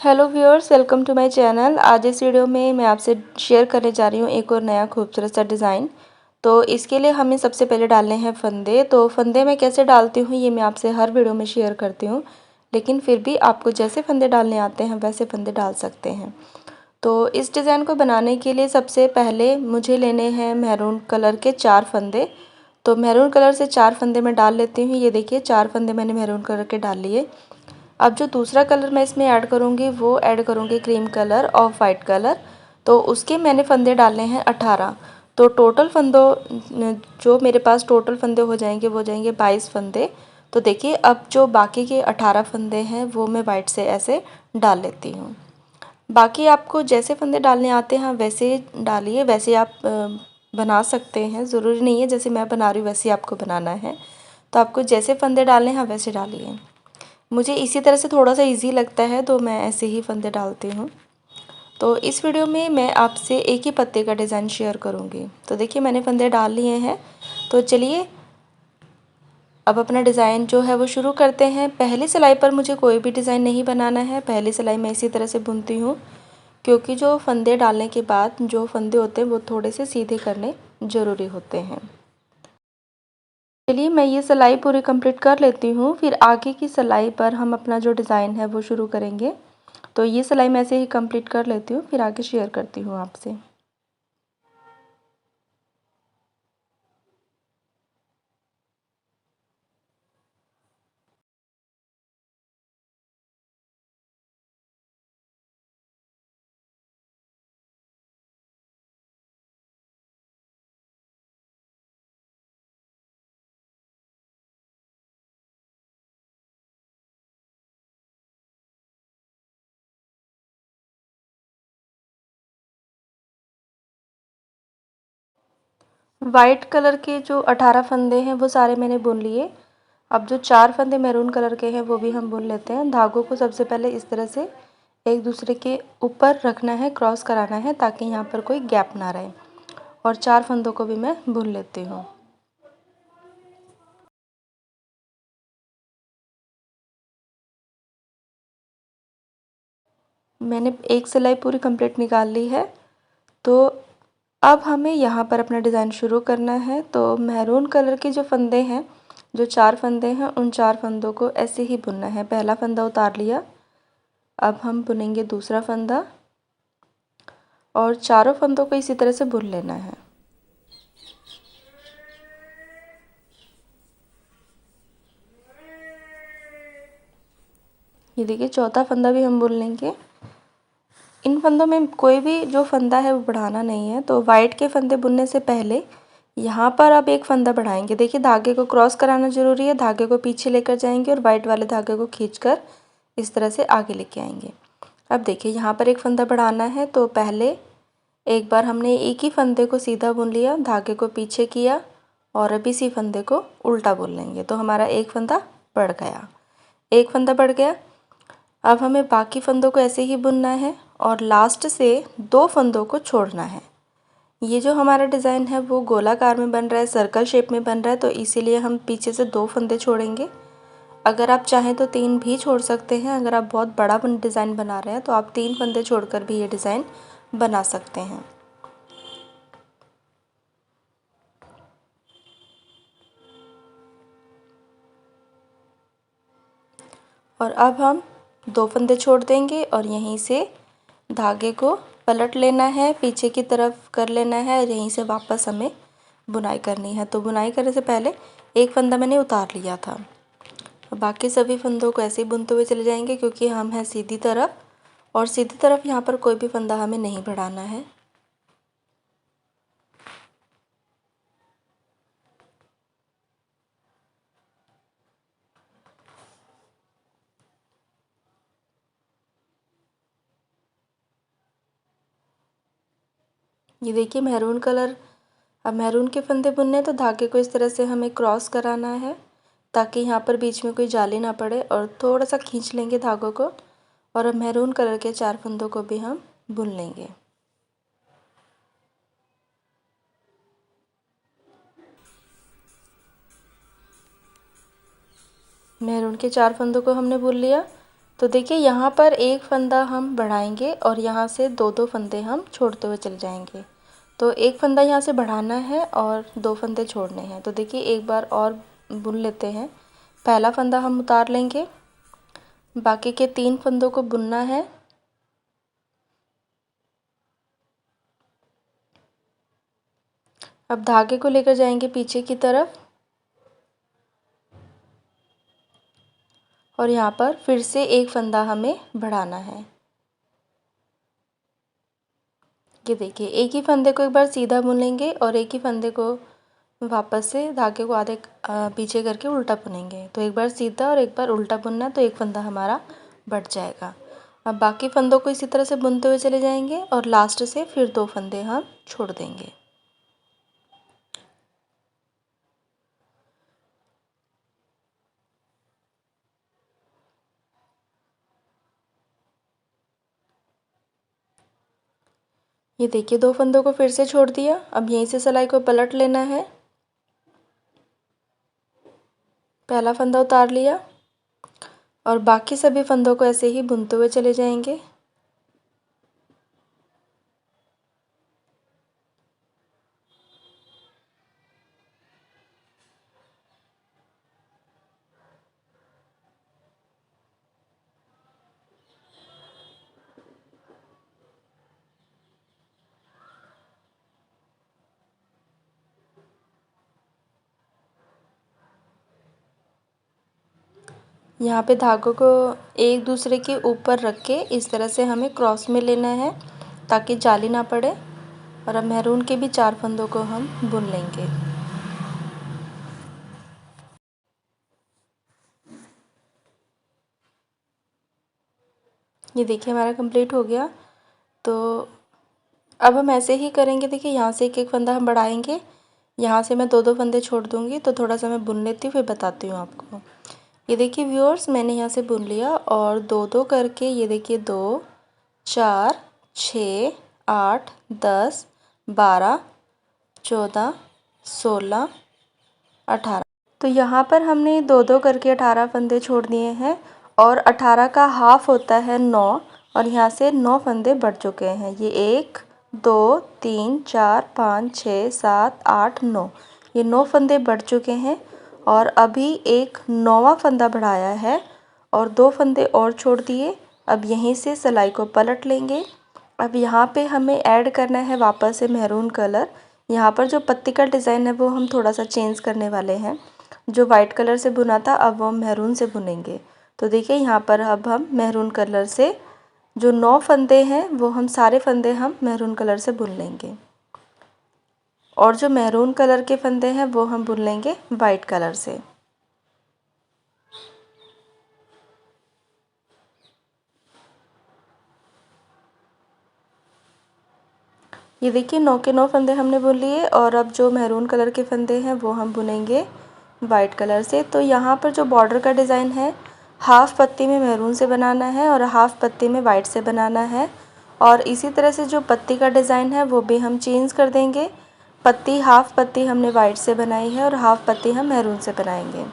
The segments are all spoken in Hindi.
Hello viewers, welcome to my channel. आज इस वीडियो में मैं आपसे शेयर करने जा रही हूँ एक और नया खूबसूरत सा डिज़ाइन। तो इसके लिए हमें सबसे पहले डालने हैं फंदे। तो फंदे मैं कैसे डालती हूँ ये मैं आपसे हर वीडियो में शेयर करती हूँ, लेकिन फिर भी आपको जैसे फंदे डालने आते हैं वैसे फंदे डाल सकते हैं। तो इस डिज़ाइन को बनाने के लिए सबसे पहले मुझे लेने हैं मैरून कलर के 4 फंदे। तो मैरून कलर से 4 फंदे मैं डाल लेती हूँ। ये देखिए 4 फंदे मैंने मैरून कलर के डाल लिए। अब जो दूसरा कलर मैं इसमें ऐड करूँगी वो ऐड करूँगी क्रीम कलर और वाइट कलर। तो उसके मैंने फंदे डालने हैं 18। तो टोटल फंदों जो मेरे पास टोटल फंदे हो जाएंगे वो जाएंगे 22 फंदे। तो देखिए अब जो बाकी के 18 फंदे हैं वो मैं वाइट से ऐसे डाल लेती हूँ। बाकी आपको जैसे फंदे डालने आते हैं वैसे डालिए, वैसे आप बना सकते हैं। ज़रूरी नहीं है जैसे मैं बना रही हूँ वैसे आपको बनाना है। तो आपको जैसे फंदे डालने हैं वैसे डालिए। मुझे इसी तरह से थोड़ा सा इजी लगता है तो मैं ऐसे ही फंदे डालती हूँ। तो इस वीडियो में मैं आपसे एक ही पत्ते का डिज़ाइन शेयर करूँगी। तो देखिए मैंने फंदे डाल लिए हैं। तो चलिए अब अपना डिज़ाइन जो है वो शुरू करते हैं। पहली सिलाई पर मुझे कोई भी डिज़ाइन नहीं बनाना है। पहली सिलाई मैं इसी तरह से बुनती हूँ, क्योंकि जो फंदे डालने के बाद जो फंदे होते हैं वो थोड़े से सीधे करने ज़रूरी होते हैं। चलिए मैं ये सिलाई पूरी कंप्लीट कर लेती हूँ, फिर आगे की सिलाई पर हम अपना जो डिज़ाइन है वो शुरू करेंगे। तो ये सिलाई मैं ऐसे ही कंप्लीट कर लेती हूँ, फिर आगे शेयर करती हूँ आपसे। वाइट कलर के जो 18 फंदे हैं वो सारे मैंने बुन लिए। अब जो 4 फंदे मैरून कलर के हैं वो भी हम बुन लेते हैं। धागों को सबसे पहले इस तरह से एक दूसरे के ऊपर रखना है, क्रॉस कराना है, ताकि यहाँ पर कोई गैप ना रहे। और 4 फंदों को भी मैं बुन लेती हूँ। मैंने एक सिलाई पूरी कंप्लीट निकाल ली है। तो अब हमें यहाँ पर अपना डिज़ाइन शुरू करना है। तो मैरून कलर के जो फंदे हैं, जो 4 फंदे हैं, उन 4 फंदों को ऐसे ही बुनना है। पहला फंदा उतार लिया। अब हम बुनेंगे दूसरा फंदा और चारों फंदों को इसी तरह से बुन लेना है। ये देखिए चौथा फंदा भी हम बुन लेंगे। इन फंदों में कोई भी जो फंदा है वो बढ़ाना नहीं है। तो वाइट के फंदे बुनने से पहले यहाँ पर अब एक फंदा बढ़ाएंगे। देखिए धागे को क्रॉस कराना ज़रूरी है। धागे को पीछे लेकर जाएंगे और वाइट वाले धागे को खींचकर इस तरह से आगे लेके आएंगे। अब देखिए यहाँ पर एक फंदा बढ़ाना है। तो पहले एक बार हमने एक ही फंदे को सीधा बुन लिया, धागे को पीछे किया और अब इसी फंदे को उल्टा बुन लेंगे। तो हमारा एक फंदा बढ़ गया, एक फंदा बढ़ गया। अब हमें बाकी फंदों को ऐसे ही बुनना है और लास्ट से 2 फंदों को छोड़ना है। ये जो हमारा डिज़ाइन है वो गोलाकार में बन रहा है, सर्कल शेप में बन रहा है, तो इसीलिए हम पीछे से 2 फंदे छोड़ेंगे। अगर आप चाहें तो 3 भी छोड़ सकते हैं। अगर आप बहुत बड़ा डिज़ाइन बना रहे हैं तो आप 3 फंदे छोड़कर भी ये डिज़ाइन बना सकते हैं। और अब हम 2 फंदे छोड़ देंगे और यहीं से धागे को पलट लेना है, पीछे की तरफ कर लेना है और यहीं से वापस हमें बुनाई करनी है। तो बुनाई करने से पहले एक फंदा मैंने उतार लिया था। बाकी सभी फंदों को ऐसे ही बुनते हुए चले जाएंगे, क्योंकि हम हैं सीधी तरफ और सीधी तरफ यहाँ पर कोई भी फंदा हमें नहीं बढ़ाना है। ये देखिए मैरून कलर, अब मैरून के फंदे बुनने तो धागे को इस तरह से हमें क्रॉस कराना है, ताकि यहाँ पर बीच में कोई जाली ना पड़े, और थोड़ा सा खींच लेंगे धागों को और अब मैरून कलर के 4 फंदों को भी हम बुन लेंगे। मैरून के 4 फंदों को हमने बुन लिया। तो देखिए यहाँ पर एक फंदा हम बढ़ाएंगे और यहाँ से दो दो फंदे हम छोड़ते हुए चले जाएंगे। तो एक फंदा यहाँ से बढ़ाना है और दो फंदे छोड़ने हैं। तो देखिए एक बार और बुन लेते हैं। पहला फंदा हम उतार लेंगे, बाकी के 3 फंदों को बुनना है। अब धागे को लेकर जाएंगे पीछे की तरफ और यहाँ पर फिर से एक फंदा हमें बढ़ाना है। ये देखिए एक ही फंदे को एक बार सीधा बुन लेंगे और एक ही फंदे को वापस से धागे को आधे पीछे करके उल्टा बुनेंगे। तो एक बार सीधा और एक बार उल्टा बुनना, तो एक फंदा हमारा बढ़ जाएगा। अब बाकी फंदों को इसी तरह से बुनते हुए चले जाएंगे और लास्ट से फिर 2 फंदे हम छोड़ देंगे। ये देखिए 2 फंदों को फिर से छोड़ दिया। अब यहीं से सिलाई को पलट लेना है। पहला फंदा उतार लिया और बाकी सभी फंदों को ऐसे ही बुनते हुए चले जाएंगे। यहाँ पे धागों को एक दूसरे के ऊपर रख के इस तरह से हमें क्रॉस में लेना है ताकि जाली ना पड़े। और अब मैरून के भी 4 फंदों को हम बुन लेंगे। ये देखिए हमारा कंप्लीट हो गया। तो अब हम ऐसे ही करेंगे। देखिए यहाँ से एक एक फंदा हम बढ़ाएंगे, यहाँ से मैं 2 2 फंदे छोड़ दूँगी। तो थोड़ा सा मैं बुन लेती हूँ, फिर बताती हूँ आपको। ये देखिए व्यूअर्स, मैंने यहाँ से बुन लिया और 2 2 करके ये देखिए 2 4 6 8 10 12 14 16 18। तो यहाँ पर हमने 2 2 करके 18 फंदे छोड़ दिए हैं और 18 का हाफ होता है 9 और यहाँ से 9 फंदे बढ़ चुके हैं। ये 1 2 3 4 5 6 7 8 9, ये 9 फंदे बढ़ चुके हैं और अभी एक 9वां फंदा बढ़ाया है और 2 फंदे और छोड़ दिए। अब यहीं से सिलाई को पलट लेंगे। अब यहाँ पे हमें ऐड करना है वापस से मैरून कलर। यहाँ पर जो पत्ती का डिज़ाइन है वो हम थोड़ा सा चेंज करने वाले हैं। जो वाइट कलर से बुना था अब वो हम मैरून से बुनेंगे। तो देखिए यहाँ पर अब हम मैरून कलर से जो 9 फंदे हैं वो हम सारे फंदे हम मैरून कलर से बुन लेंगे और जो मैरून कलर के फंदे हैं वो हम बुन लेंगे वाइट कलर से। ये देखिए 9 के 9 फंदे हमने बुन लिए और अब जो मैरून कलर के फंदे हैं वो हम बुनेंगे वाइट कलर से। तो यहाँ पर जो बॉर्डर का डिज़ाइन है हाफ पत्ती में मैरून से बनाना है और हाफ पत्ती में वाइट से बनाना है। और इसी तरह से जो पत्ती का डिज़ाइन है वो भी हम चेंज कर देंगे। पत्ती हाफ पत्ती हमने वाइट से बनाई है और हाफ पत्ती हम मैरून से बनाएंगे।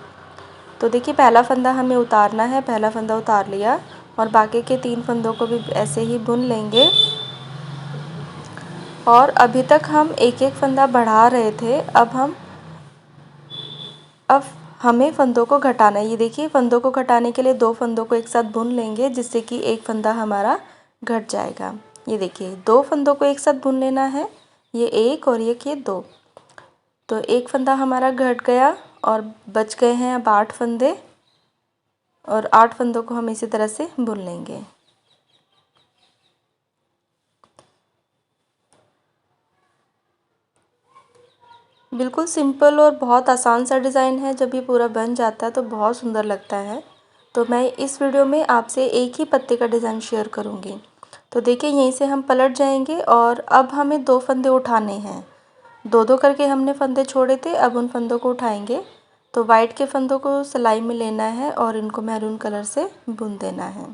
तो देखिए पहला फंदा हमें उतारना है, पहला फंदा उतार लिया और बाकी के 3 फंदों को भी ऐसे ही बुन लेंगे। और अभी तक हम एक एक फंदा बढ़ा रहे थे, अब हमें फंदों को घटाना है। ये देखिए फंदों को घटाने के लिए 2 फंदों को एक साथ बुन लेंगे जिससे कि एक फंदा हमारा घट जाएगा। ये देखिए 2 फंदों को एक साथ बुन लेना है, ये 1 और ये 2। तो एक फंदा हमारा घट गया और बच गए हैं अब 8 फंदे और 8 फंदों को हम इसी तरह से बुन लेंगे। बिल्कुल सिंपल और बहुत आसान सा डिज़ाइन है। जब ये पूरा बन जाता है तो बहुत सुंदर लगता है। तो मैं इस वीडियो में आपसे एक ही पत्ते का डिज़ाइन शेयर करूँगी। तो देखिए यहीं से हम पलट जाएंगे और अब हमें 2 फंदे उठाने हैं। 2 2 करके हमने फंदे छोड़े थे, अब उन फंदों को उठाएंगे। तो वाइट के फंदों को सिलाई में लेना है और इनको मैरून कलर से बुन देना है।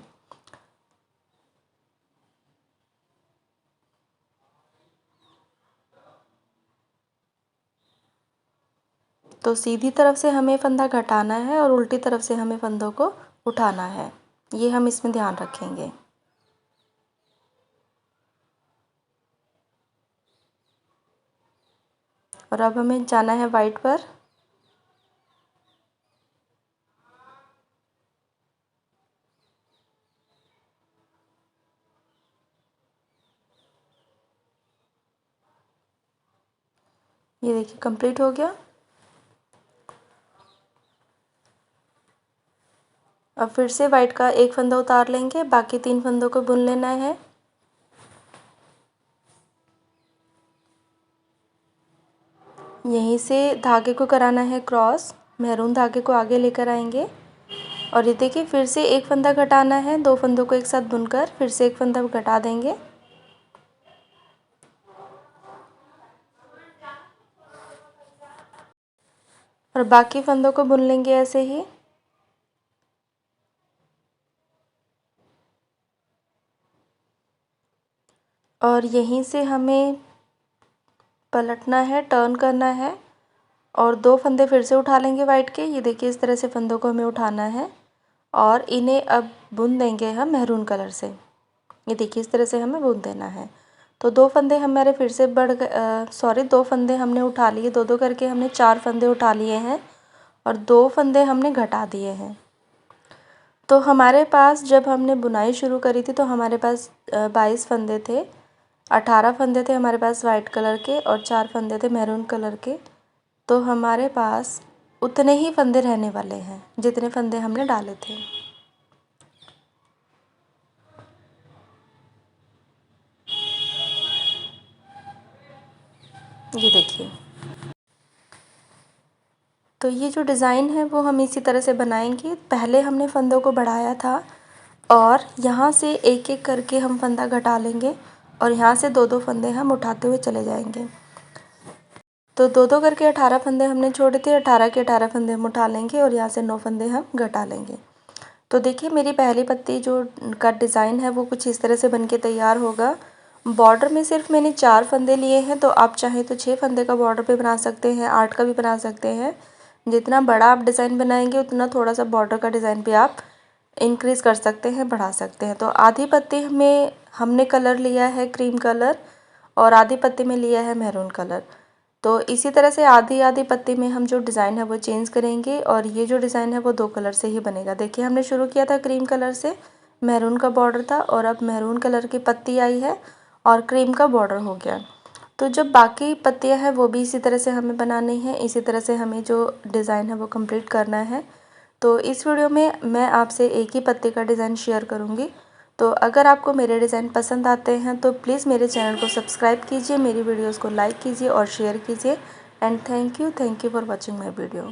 तो सीधी तरफ से हमें फंदा घटाना है और उल्टी तरफ से हमें फंदों को उठाना है। ये हम इसमें ध्यान रखेंगे। और अब हमें जाना है वाइट पर। ये देखिए कंप्लीट हो गया। अब फिर से वाइट का एक फंदा उतार लेंगे, बाकी 3 फंदों को बुन लेना है। यहीं से धागे को कराना है क्रॉस, मैरून धागे को आगे लेकर आएंगे और ये देखिए फिर से एक फंदा घटाना है, 2 फंदों को एक साथ बुनकर फिर से एक फंदा घटा देंगे और बाकी फंदों को बुन लेंगे ऐसे ही। और यहीं से हमें पलटना है, टर्न करना है और 2 फंदे फिर से उठा लेंगे वाइट के। ये देखिए इस तरह से फंदों को हमें उठाना है और इन्हें अब बुन देंगे हम मैरून कलर से। ये देखिए इस तरह से हमें बुन देना है। तो 2 फंदे हमारे फिर से बढ़ गए, सॉरी 2 फंदे हमने उठा लिए, 2-2 करके हमने 4 फंदे उठा लिए हैं और 2 फंदे हमने घटा दिए हैं। तो हमारे पास जब हमने बुनाई शुरू करी थी तो हमारे पास 22 फंदे थे, 18 फंदे थे हमारे पास वाइट कलर के और 4 फंदे थे मैरून कलर के। तो हमारे पास उतने ही फंदे रहने वाले हैं जितने फंदे हमने डाले थे। ये देखिए, तो ये जो डिज़ाइन है वो हम इसी तरह से बनाएंगे। पहले हमने फंदों को बढ़ाया था और यहाँ से एक एक करके हम फंदा घटा लेंगे और यहाँ से 2-2 फंदे हम उठाते हुए चले जाएंगे। तो 2-2 करके 18 फंदे हमने छोड़े थे, 18 के 18 फंदे हम उठा लेंगे और यहाँ से 9 फंदे हम घटा लेंगे। तो देखिए मेरी पहली पत्ती जो का डिज़ाइन है वो कुछ इस तरह से बन के तैयार होगा। बॉर्डर में सिर्फ मैंने 4 फंदे लिए हैं, तो आप चाहें तो 6 फंदे का बॉर्डर पे बना सकते हैं, 8 का भी बना सकते हैं। जितना बड़ा आप डिज़ाइन बनाएंगे उतना थोड़ा सा बॉर्डर का डिज़ाइन भी आप इंक्रीज़ कर सकते हैं, बढ़ा सकते हैं। तो आधी पत्ती में हमने कलर लिया है क्रीम कलर और आधी पत्ती में लिया है मैरून कलर। तो इसी तरह से आधी आधी पत्ती में हम जो डिज़ाइन है वो चेंज करेंगे और ये जो डिज़ाइन है वो 2 कलर से ही बनेगा। देखिए हमने शुरू किया था क्रीम कलर से, मैरून का बॉर्डर था और अब मैरून कलर की पत्ती आई है और क्रीम का बॉर्डर हो गया। तो जब बाकी पत्तियां हैं वो भी इसी तरह से हमें बनानी है, इसी तरह से हमें जो डिज़ाइन है वो कंप्लीट करना है। तो इस वीडियो में मैं आपसे एक ही पत्ते का डिज़ाइन शेयर करूँगी। तो अगर आपको मेरे डिज़ाइन पसंद आते हैं तो प्लीज़ मेरे चैनल को सब्सक्राइब कीजिए, मेरी वीडियोस को लाइक कीजिए और शेयर कीजिए। And thank you for watching my video.